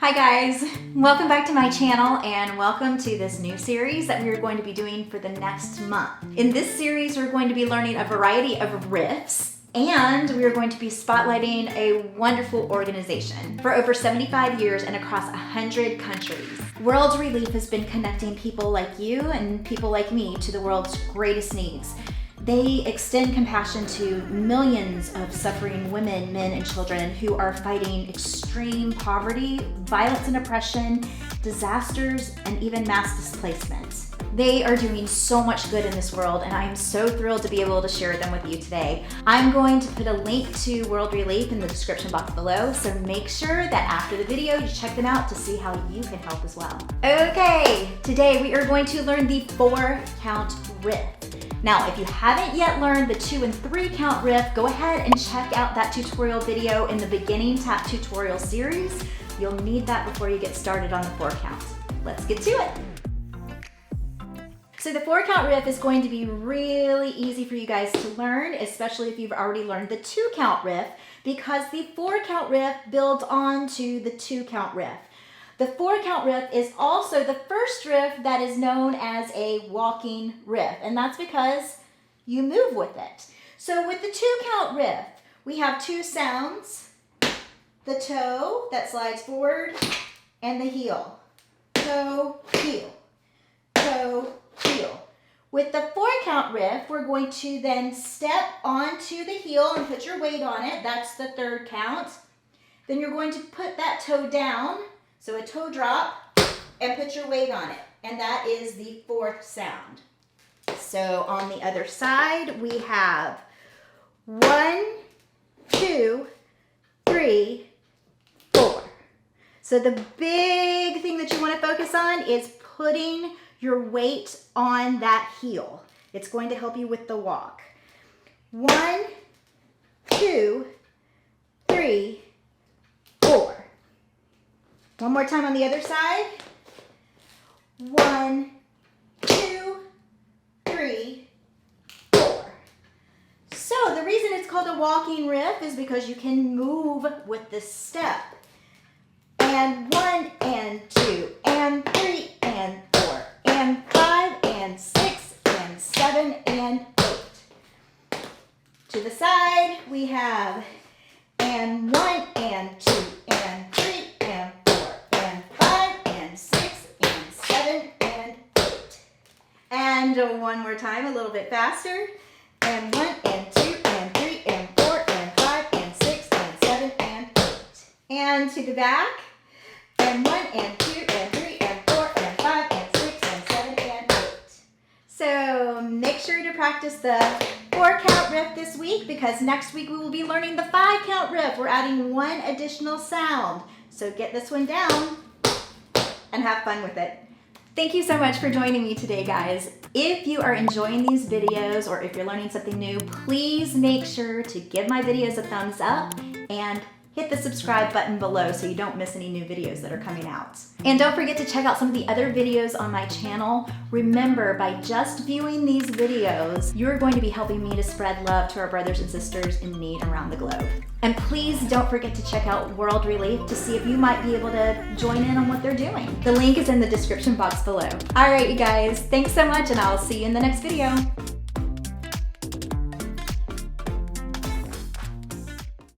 Hi guys, welcome back to my channel and welcome to this new series that we are going to be doing for the next month. In this series, we're going to be learning a variety of riffs and we are going to be spotlighting a wonderful organization. For over 75 years and across 100 countries, World Relief has been connecting people like you and people like me to the world's greatest needs. They extend compassion to millions of suffering women, men, and children who are fighting extreme poverty, violence and oppression, disasters, and even mass displacement. They are doing so much good in this world, and I am so thrilled to be able to share them with you today. I'm going to put a link to World Relief in the description box below, so make sure that after the video you check them out to see how you can help as well. Okay, today we are going to learn the 4-count riff. Now, if you haven't yet learned the 2 and 3 count riff, go ahead and check out that tutorial video in the beginning tap tutorial series. You'll need that before you get started on the 4 count. Let's get to it. So the 4 count riff is going to be really easy for you guys to learn, especially if you've already learned the 2 count riff, because the 4 count riff builds on to the 2 count riff. The 4 count riff is also the first riff that is known as a walking riff, and that's because you move with it. So with the 2 count riff, we have 2 sounds, the toe that slides forward and the heel. Toe, heel, toe, heel. With the 4 count riff, we're going to then step onto the heel and put your weight on it. That's the 3rd count. Then you're going to put that toe down. So a toe drop and put your weight on it. And that is the 4th sound. So on the other side, we have 1, 2, 3, 4. So the big thing that you want to focus on is putting your weight on that heel. It's going to help you with the walk. 1, 2, 3, 4. One more time on the other side. 1, 2, 3, 4. So the reason it's called a walking riff is because you can move with this step. And 1 and 2 and 3 and 4 and 5 and 6 and 7 and 8. To the side we have and 1 and 2 and 3 and 4 and 5 and 6 and 7 and 8. And one more time, a little bit faster. And 1 and 2 and 3 and 4 and 5 and 6 and 7 and 8. And to the back. And 1 and 2 and 3 and 4 and 5 and 6 and 7 and 8. So make sure to practice the 4 count riff this week, because next week we will be learning the 5 count riff. We're adding 1 additional sound. So get this one down and have fun with it. Thank you so much for joining me today, guys. If you are enjoying these videos or if you're learning something new, please make sure to give my videos a thumbs up and hit the subscribe button below so you don't miss any new videos that are coming out. And don't forget to check out some of the other videos on my channel. Remember, by just viewing these videos, you're going to be helping me to spread love to our brothers and sisters in need around the globe. And please don't forget to check out World Relief to see if you might be able to join in on what they're doing. The link is in the description box below. All right, you guys, thanks so much, and I'll see you in the next video.